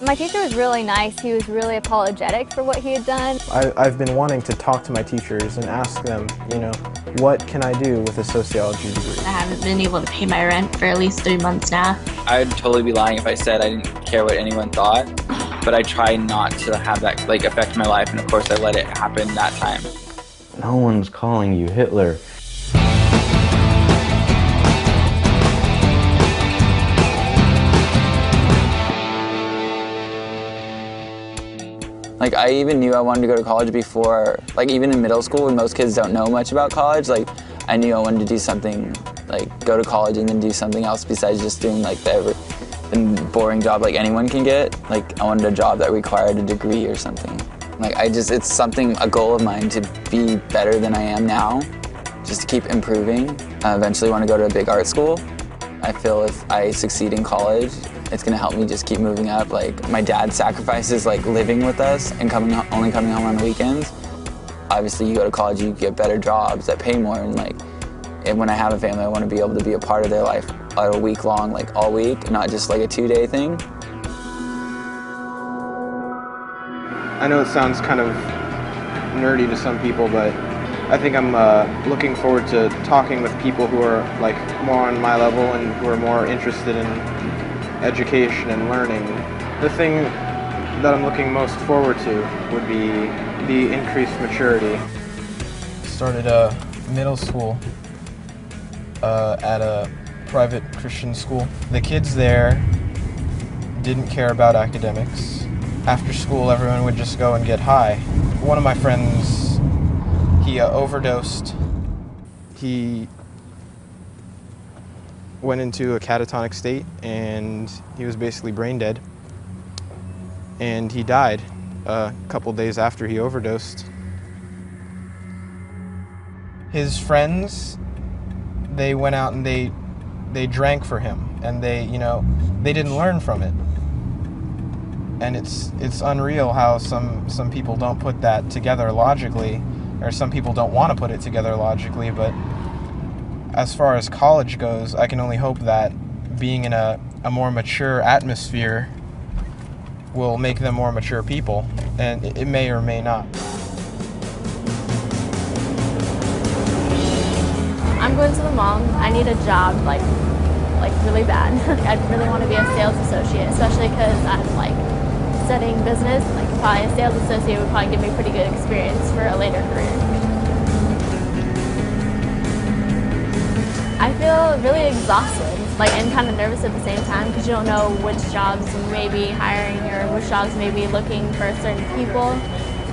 My teacher was really nice. He was really apologetic for what he had done. I've been wanting to talk to my teachers and ask them, what can I do with a sociology degree? I haven't been able to pay my rent for at least 3 months now. I'd totally be lying if I said I didn't care what anyone thought, but I try not to have that affect my life, and of course I let it happen that time. No one's calling you Hitler. I even knew I wanted to go to college before, even in middle school when most kids don't know much about college, I knew I wanted to do something, go to college and then do something else besides just doing the boring job anyone can get. I wanted a job that required a degree or something. It's a goal of mine to be better than I am now, just to keep improving. I eventually want to go to a big art school. I feel if I succeed in college, it's going to help me just keep moving up. My dad sacrifices living with us and only coming home on the weekends. Obviously you go to college, you get better jobs that pay more, and when I have a family, I want to be able to be a part of their life a week long, all week, not just a 2-day thing. I know it sounds kind of nerdy to some people, but I think I'm looking forward to talking with people who are more on my level and who are more interested in education and learning. The thing that I'm looking most forward to would be the increased maturity. Started middle school at a private Christian school. The kids there didn't care about academics. After school, everyone would just go and get high. One of my friends, he overdosed. He went into a catatonic state and he was basically brain dead. And he died a couple days after he overdosed. His friends, they went out and they drank for him, and they didn't learn from it. And it's unreal how some people don't put that together logically, or some people don't want to put it together logically, but as far as college goes, I can only hope that being in a more mature atmosphere will make them more mature people, and it may or may not. I'm going to the mall. I need a job, really bad. I really want to be a sales associate, especially because I'm studying business. Probably a sales associate would probably give me pretty good experience for a later career. I feel really exhausted, and kind of nervous at the same time because you don't know which jobs may be hiring or which jobs may be looking for certain people,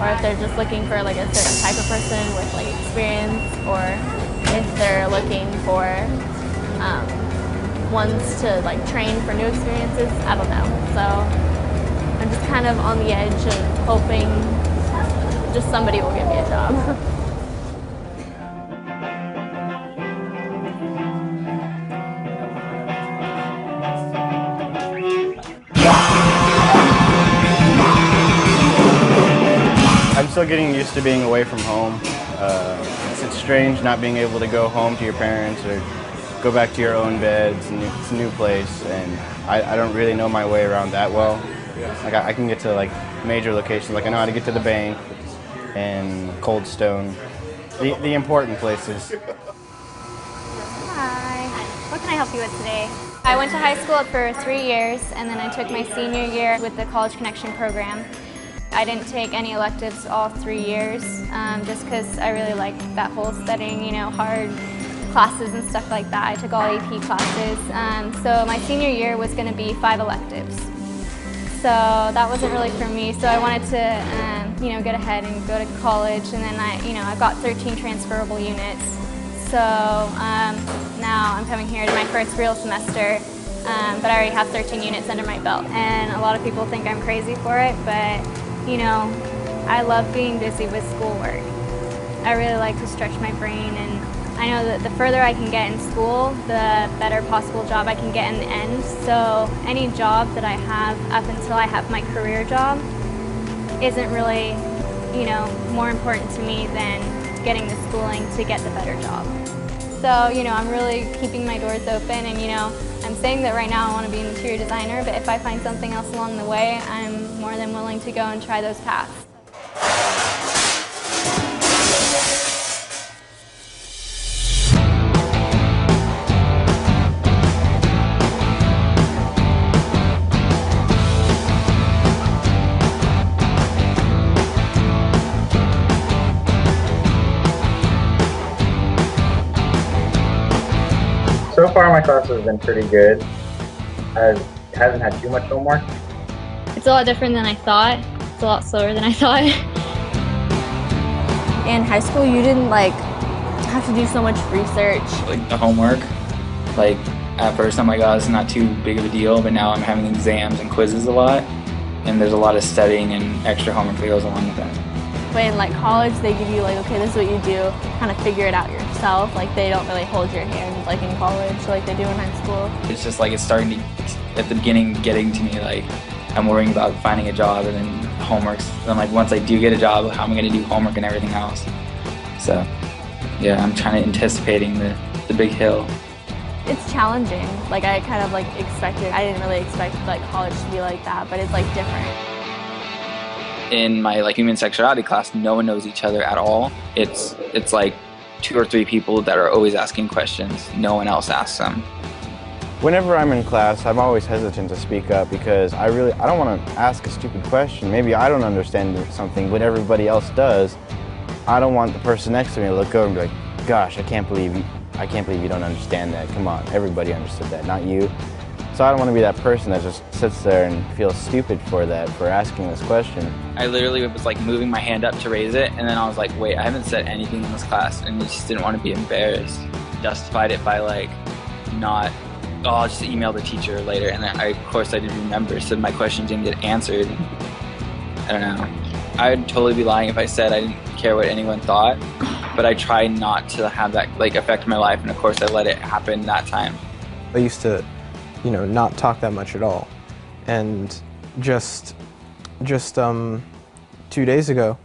or if they're just looking for a certain type of person with experience, or if they're looking for ones to train for new experiences. I don't know. So I'm just kind of on the edge of hoping just somebody will give me a job. I'm still getting used to being away from home. It's strange not being able to go home to your parents or go back to your own bed. It's a new place, and I don't really know my way around that well. I can get to major locations, I know how to get to the bank and Cold Stone, the important places. Hi. What can I help you with today? I went to high school for 3 years, and then I took my senior year with the College Connection program. I didn't take any electives all 3 years, just because I really liked that whole studying, hard classes and stuff like that. I took all AP classes, so my senior year was going to be 5 electives. So that wasn't really for me, so I wanted to, get ahead and go to college, and then I got 13 transferable units. So now I'm coming here to my first real semester, but I already have 13 units under my belt. And a lot of people think I'm crazy for it, but I love being busy with schoolwork. I really like to stretch my brain, and I know that the further I can get in school, the better possible job I can get in the end. So any job that I have up until I have my career job isn't really, more important to me than getting the schooling to get the better job. So, I'm really keeping my doors open, and, I'm saying that right now I want to be an interior designer, but if I find something else along the way, I'm more than willing to go and try those paths. So far, my class has been pretty good. It hasn't had too much homework. It's a lot different than I thought. It's a lot slower than I thought. In high school, you didn't have to do so much research. Like the homework, like at first I'm like, oh, it's not too big of a deal, but now I'm having exams and quizzes a lot, and there's a lot of studying and extra homework that goes along with that. When college, they give you okay, this is what you do, kind of figure it out yourself. They don't really hold your hand in college like they do in high school. It's just it's starting to, at the beginning, getting to me I'm worrying about finding a job and then homeworks. And once I do get a job, how am I going to do homework and everything else? So yeah, I'm trying to anticipating the big hill. It's challenging. I kind of expected. I didn't really expect college to be like that, but it's different. In my human sexuality class, no one knows each other at all. It's 2 or 3 people that are always asking questions. No one else asks them. Whenever I'm in class, I'm always hesitant to speak up because I don't want to ask a stupid question. Maybe I don't understand something, but everybody else does. I don't want the person next to me to look over and be like, gosh, I can't believe you don't understand that. Come on, everybody understood that, not you. So I don't want to be that person that just sits there and feels stupid for asking this question. I literally was moving my hand up to raise it, and then I was like, wait, I haven't said anything in this class, and I just didn't want to be embarrassed. Justified it by not, oh, I'll just email the teacher later, and then of course I didn't remember, so my question didn't get answered. I don't know. I would totally be lying if I said I didn't care what anyone thought, but I try not to have that affect my life, and of course I let it happen that time. I used to not talk that much at all. And just 2 days ago,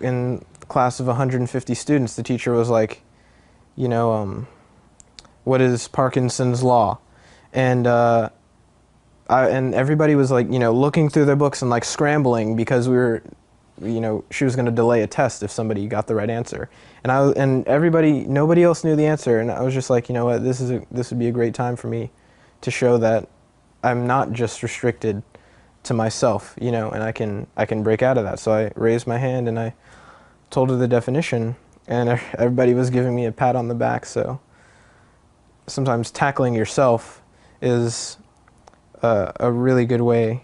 in a class of 150 students, the teacher was like, what is Parkinson's law? And and everybody was looking through their books and scrambling because we were, she was going to delay a test if somebody got the right answer. And nobody else knew the answer, and I was just like, you know what, this would be a great time for me to show that I'm not just restricted to myself, and I can break out of that. So I raised my hand and I told her the definition, and everybody was giving me a pat on the back. So sometimes tackling yourself is a really good way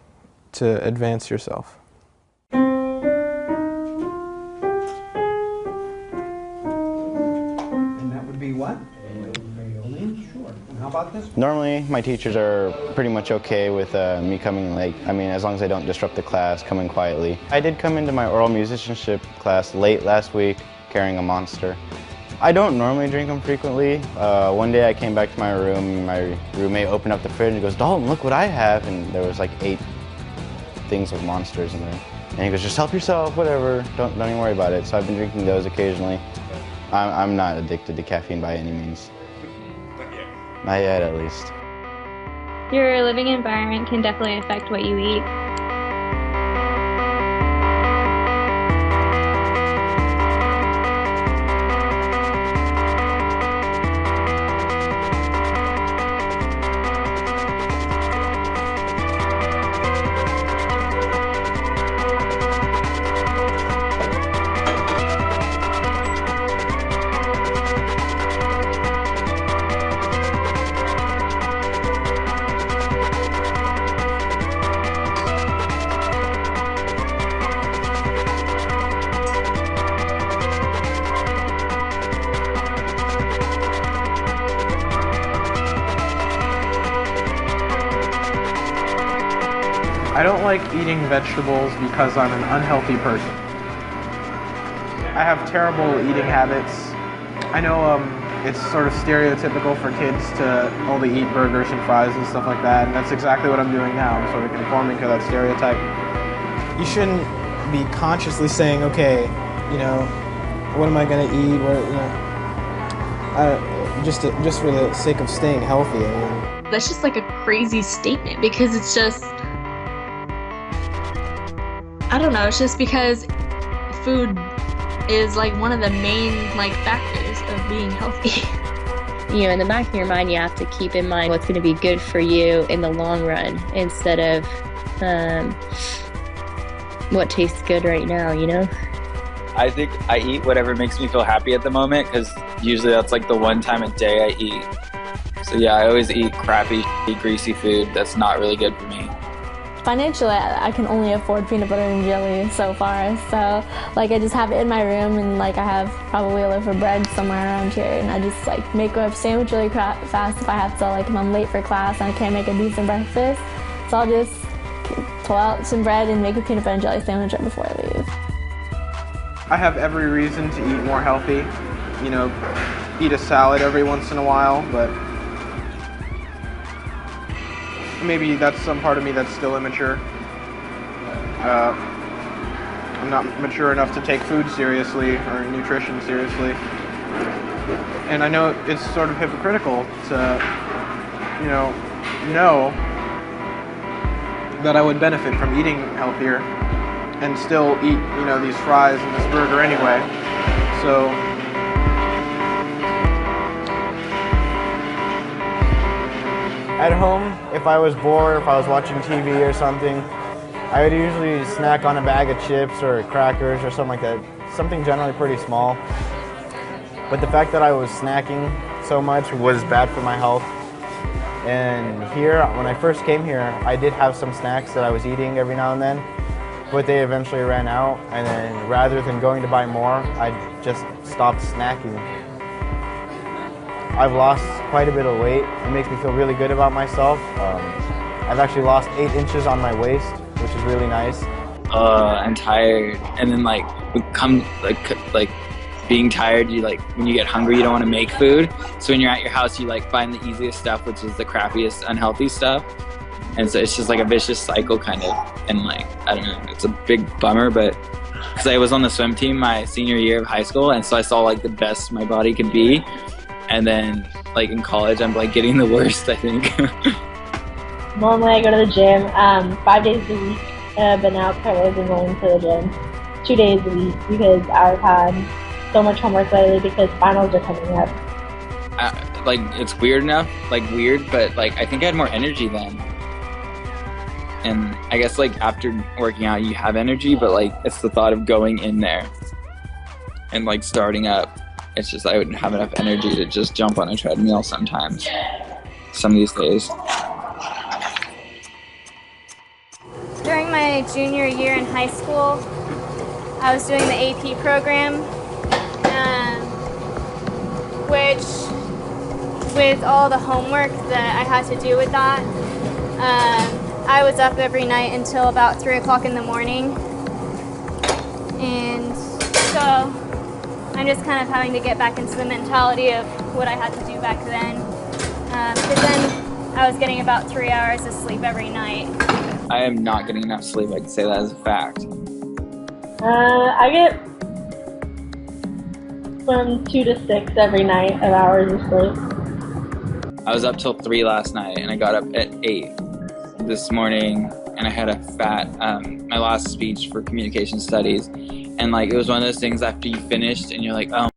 to advance yourself. And that would be what? How about this? Normally, my teachers are pretty much okay with me coming late. As long as I don't disrupt the class, coming quietly. I did come into my oral musicianship class late last week, carrying a Monster. I don't normally drink them frequently. One day I came back to my room, and my roommate opened up the fridge and goes, Dalton, look what I have. And there was 8 things of Monsters in there. And he goes, just help yourself, whatever, don't even worry about it. So I've been drinking those occasionally. I'm not addicted to caffeine by any means. Not yet, at least. Your living environment can definitely affect what you eat. I don't like eating vegetables because I'm an unhealthy person. I have terrible eating habits. I know it's sort of stereotypical for kids to only eat burgers and fries and stuff like that, and that's exactly what I'm doing now. I'm sort of conforming to that stereotype. You shouldn't be consciously saying, okay, what am I going to eat? Just for the sake of staying healthy. that's just like a crazy statement because it's just, I don't know, it's just because food is like one of the main like factors of being healthy. You know, in the back of your mind, you have to keep in mind what's going to be good for you in the long run instead of what tastes good right now, you know? I think I eat whatever makes me feel happy at the moment because usually that's like the one time a day I eat. So yeah, I always eat crappy, greasy food that's not really good for me. Financially, I can only afford peanut butter and jelly so far, so like I just have it in my room, and like I have probably a loaf of bread somewhere around here, and I just like make a sandwich really fast if I have to, like if I'm late for class and I can't make a decent breakfast, so I'll just pull out some bread and make a peanut butter and jelly sandwich right before I leave. I have every reason to eat more healthy, you know, eat a salad every once in a while, but maybe that's some part of me that's still immature. I'm not mature enough to take food seriously or nutrition seriously. And I know it's sort of hypocritical to, know that I would benefit from eating healthier and still eat, these fries and this burger anyway. So at home, if I was bored, if I was watching TV or something, I would usually snack on a bag of chips or crackers or something like that. Something generally pretty small. But the fact that I was snacking so much was bad for my health. And here, when I first came here, I did have some snacks that I was eating every now and then, but they eventually ran out. And then rather than going to buy more, I just stopped snacking. I've lost quite a bit of weight. It makes me feel really good about myself. I've actually lost 8 inches on my waist, which is really nice. I'm tired, and then being tired, when you get hungry, you don't want to make food. So when you're at your house, you find the easiest stuff, which is the crappiest, unhealthy stuff. And so it's just like a vicious cycle kind of. And I don't know, it's a big bummer, but because I was on the swim team my senior year of high school, and so I saw the best my body could be. And then in college, I'm getting the worst, I think. Normally I go to the gym 5 days a week, but now currently I've been going to the gym 2 days a week because I've had so much homework lately because finals are coming up. It's weird enough, weird, but I think I had more energy then. And I guess after working out, you have energy, but it's the thought of going in there and starting up. It's just I wouldn't have enough energy to just jump on a treadmill sometimes, some of these days. During my junior year in high school, I was doing the AP program, which with all the homework that I had to do with that, I was up every night until about 3 o'clock in the morning. And so I'm just kind of having to get back into the mentality of what I had to do back then. Because then I was getting about 3 hours of sleep every night. I am not getting enough sleep, I can say that as a fact. I get from 2 to 6 every night of hours of sleep. I was up till 3 last night, and I got up at 8 this morning, and I had my last speech for communication studies. And it was one of those things after you finished and you're like, oh